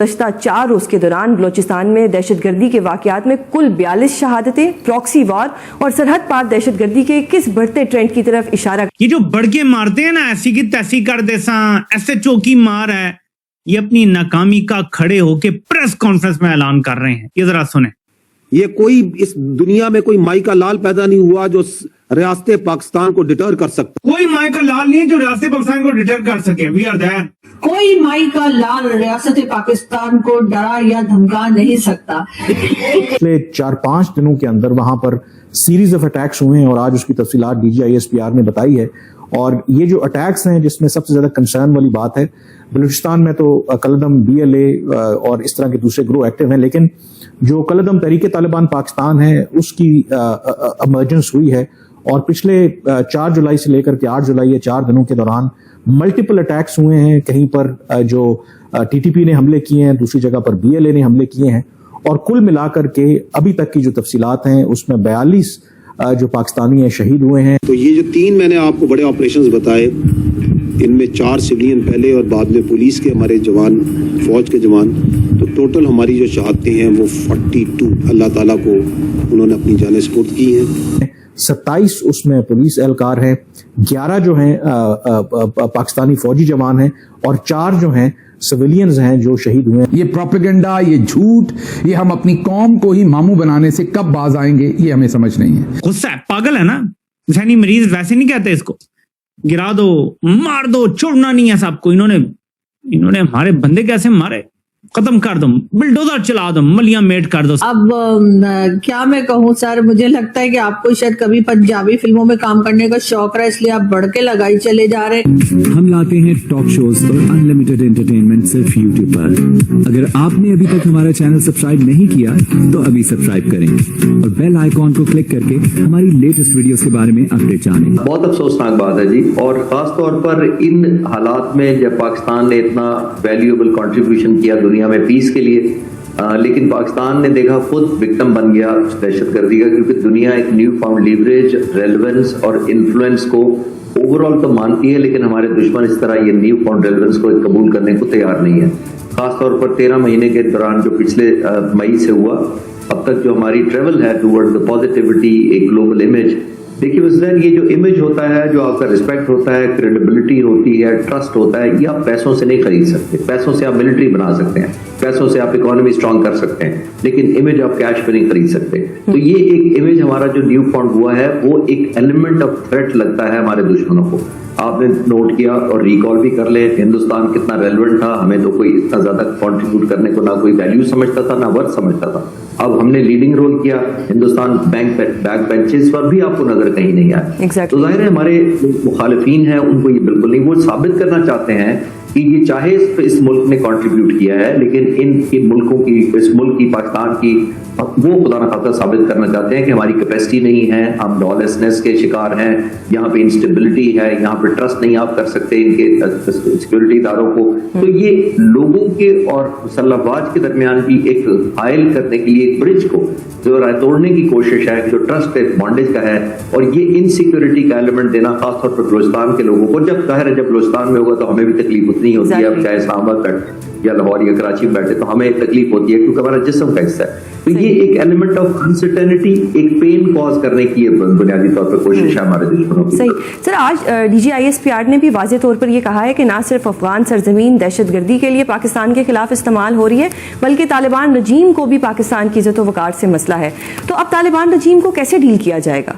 گزشتہ 4 روز کے دوران بلوچستان میں دہشت گردی کے واقعات میں کل 42 شہادتیں، پراکسی وار اور سرحد پار دہشت گردی کے کس بڑھتے ٹرینڈ کی طرف اشارہ. یہ جو بڑھ کے مارتے ہیں نا، ایسی کی تیسی کر دے ساں، ایسے چوکی مار ہے، یہ اپنی ناکامی کا کھڑے ہو کے پریس کانفرنس میں اعلان کر رہے ہیں. یہ ذرا سنیں. یہ کوئی اس دنیا میں کوئی مائی کا لال پیدا نہیں ہوا جو ریاست پاکستان کو ڈٹر کر سکتا. کوئی مائی کا لال نہیں جو ریاست پاکستان کو ڈٹر کر سکے. We are there. کوئی مائی کا لال ریاست پاکستان کو ڈرا یا دھمکا نہیں سکتا. پچھلے 4-5 دنوں کے اندر وہاں پر سیریز آف اٹیکس ہوئے ہیں اور آج اس کی تفصیلات DGISPR نے بتائی ہے. اور یہ جو اٹیکس ہیں جس میں سب سے زیادہ کنسرن والی بات ہے، بلوچستان میں تو کلدم BLA اور اس طرح کے دوسرے گروہ ایکٹیو ہیں، لیکن جو کلدم تحریک طالبان پاکستان ہے اس کی ایمرجنس ہوئی ہے. اور پچھلے 4 جولائی سے لے کر کے 8 جولائی، یہ 4 دنوں کے دوران ملٹیپل اٹیکس ہوئے ہیں. کہیں پر جو TTP نے حملے کیے ہیں، دوسری جگہ پر BLA نے حملے کیے ہیں، اور کل ملا کر کے ابھی تک کی جو تفصیلات ہیں اس میں 42 جو پاکستانی ہیں شہید ہوئے ہیں. تو یہ جو 3 میں نے آپ کو بڑے آپریشنز بتائے، ان میں 4 سویلین پہلے اور بعد میں پولیس کے ہمارے جوان، فوج کے جوان، تو ٹوٹل ہماری جو شہادتیں ہیں وہ 42 اللہ تعالیٰ کو انہوں نے اپنی جانیں سپرد کی ہیں. 27 اس میں پولیس اہلکار ہیں، 11 جو ہیں پاکستانی فوجی جوان ہیں، اور 4 جو ہیں سویلینز ہیں جو شہید ہوئے ہیں. یہ پروپیگنڈا، یہ جھوٹ، یہ ہم اپنی قوم کو ہی ماموں بنانے سے کب باز آئیں گے، یہ ہمیں سمجھ نہیں ہے. غصہ ہے، پاگل ہے نا. ذہنی مریض ویسے نہیں کہتے اس کو. گرا دو، مار دو، چھوڑنا نہیں ہے سب کو. انہوں نے ہمارے بندے کیسے مارے، ختم کر دو، بلڈوزر چلا دو، ملیاں میٹ کر دو. اب کیا میں کہوں سر، مجھے لگتا ہے کہ آپ کو شاید کبھی پنجابی فلموں میں کام کرنے کا شوق رہا، اس لیے آپ بڑھ کے لگائی چلے جا رہے. ہم لاتے ہیں ٹاک شوز اور انلمیٹڈ انٹرٹینمنٹ صرف YouTube پر. اگر آپ نے ابھی تک ہمارا چینل سبسکرائب نہیں کیا تو ابھی سبسکرائب کریں اور بیل آئیکن کو کلک کر کے ہماری لیٹسٹ ویڈیوز کے بارے میں اپڈیٹ جانیں. بہت افسوسناک بات ہے جی، اور خاص طور پر ان حالات میں جب پاکستان نے اتنا ویلیوبل کنٹریبیوشن کیا دنیا میں پیس کے لیے، لیکن پاکستان نے دیکھا خود وکٹم بن گیا دہشت گردی کا، کیونکہ دنیا ایک نیو فاؤنڈ لیوریج، ریلیونس اور انفلوئنس کو اوور آل تو مانتی ہے، لیکن ہمارے دشمن اس طرح یہ نیو فاؤنڈ ریلیونس کو قبول کرنے کو تیار نہیں ہے. خاص طور پر 13 مہینے کے دوران جو پچھلے مئی سے ہوا اب تک جو ہماری ٹریول ہے ٹورڈ دا پازیٹیوٹی، ایک گلوبل امیج. دیکھیے وزیر، یہ جو امیج ہوتا ہے، جو آپ کا رسپیکٹ ہوتا ہے، کریڈیبلٹی ہوتی ہے، ٹرسٹ ہوتا ہے، یہ آپ پیسوں سے نہیں خرید سکتے. پیسوں سے آپ ملٹری بنا سکتے ہیں، پیسوں سے آپ اکانومی اسٹرانگ کر سکتے ہیں، لیکن امیج آپ کیش پہ نہیں خرید سکتے. تو یہ ایک امیج ہمارا جو نیو فاؤنڈ ہوا ہے وہ ایک ایلیمنٹ آف تھریٹ لگتا ہے ہمارے دشمنوں کو. آپ نے نوٹ کیا اور ریکال بھی کر لیں، ہندوستان کتنا ریلیونٹ تھا، ہمیں تو کوئی اتنا زیادہ کنٹریبیوٹ کرنے کو نہ کوئی ویلیو سمجھتا تھا نہ ورتھ سمجھتا تھا. اب ہم نے لیڈنگ رول کیا. ہندوستان بیک بینچز پر بھی آپ کو نظر کہیں نہیں آیا. تو ظاہر ہے ہمارے مخالفین ہیں ان کو یہ بالکل نہیں، وہ ثابت کرنا چاہتے ہیں کہ یہ چاہے اس ملک نے کنٹریبیوٹ کیا ہے، لیکن ان ملکوں کی، اس ملک کی، پاکستان کی، وہ خدا نہ خاصا ثابت کرنا چاہتے ہیں کہ ہماری کیپیسٹی نہیں ہے، ہم ڈالسنس کے شکار ہیں، یہاں پہ انسٹیبلٹی ہے، یہاں پہ ٹرسٹ نہیں آپ کر سکتے ان کے سیکورٹی اداروں کو. تو یہ لوگوں کے اور مسلح افواج کے درمیان بھی ایک حائل کرنے کے لیے ایک برج کو جو توڑنے کی کوشش ہے، جو ٹرسٹ بانڈیج کا ہے، اور یہ انسیکیورٹی کا ایلیمنٹ دینا خاص طور پر بلوچستان کے لوگوں کو. جب ظاہر ہے جب بلوچستان میں ہوگا تو ہمیں بھی تکلیف اتنی ہوتی ہے، اب چاہے اسلام آباد یا لاہور یا کراچی میں بیٹھے تو ہمیں تکلیف ہوتی ہے کیونکہ ہمارا جسم کا حصہ ہے. تو یہ ایک ایلیمنٹ آف انسرٹینٹی، ایک پین کاز کرنے کی بنیادی طور پر کوشش ہے ہمارے دشمنوں کی. صحیح سر، آج DGISPR نے بھی واضح طور پر یہ کہا ہے کہ نہ صرف افغان سرزمین دہشت گردی کے لیے پاکستان کے خلاف استعمال ہو رہی ہے، بلکہ طالبان رجیم کو بھی پاکستان کی عزت و وقار سے مسئلہ ہے. تو اب طالبان رجیم کو کیسے ڈیل کیا جائے گا؟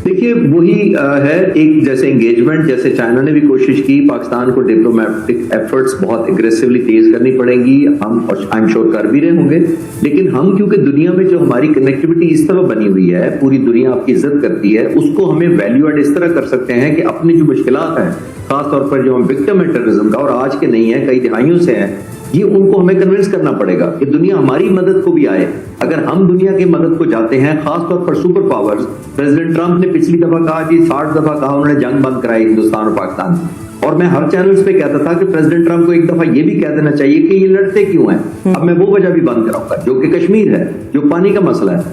دیکھیے وہی ہے، ایک جیسے انگیجمنٹ، جیسے چائنا نے بھی کوشش کی، پاکستان کو ڈپلومیٹک ایفرٹس بہت اگریسولی تیز کرنی پڑیں گی. ہم آئی ایم شور کر بھی رہے ہوں گے، لیکن ہم کیونکہ دنیا میں جو ہماری کنیکٹیوٹی اس طرح بنی ہوئی ہے، پوری دنیا آپ کی عزت کرتی ہے، اس کو ہمیں ویلیو ایڈ اس طرح کر سکتے ہیں کہ اپنی جو مشکلات ہیں، خاص طور پر جو ہم وکٹم ہے ٹیررزم کا، اور آج کے نہیں ہیں، کئی دہائیوں سے ہیں، یہ ان کو ہمیں کنونس کرنا پڑے گا کہ دنیا ہماری مدد کو بھی آئے. اگر ہم دنیا کی مدد کو جاتے ہیں، خاص طور پر سپر پاورز، پریزیڈنٹ ٹرمپ نے پچھلی دفعہ کہا کہ 60 دفعہ کہا انہوں نے جنگ بند کرائی ہندوستان اور پاکستان کی، اور میں ہر چینلز پہ کہتا تھا کہ پریزیڈنٹ ٹرمپ کو ایک دفعہ یہ بھی کہہ دینا چاہیے کہ یہ لڑتے کیوں ہیں. اب میں وہ وجہ بھی بند کراؤں گا جو کہ کشمیر ہے، جو پانی کا مسئلہ ہے.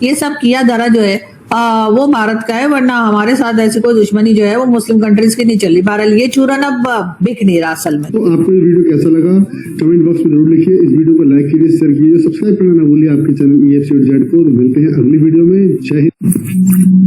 یہ سب کیا دھرا جو ہے وہ بھارت کا ہے، ورنہ ہمارے ساتھ ایسی کوئی دشمنی جو ہے وہ مسلم کنٹریز کی نہیں چل رہی. بہرحال یہ چورن اب بک نہیں رہا اصل میں. تو آپ کو یہ ویڈیو کیسا لگا کمنٹ باکس میں ضرور لکھیے. اس ویڈیو کو لائک کیجیے، شیئر کیجیے، سبسکرائب کرنا نہ بھولیے آپ کے چینل EFC کو. ملتے ہیں اگلی ویڈیو میں. جے ہند.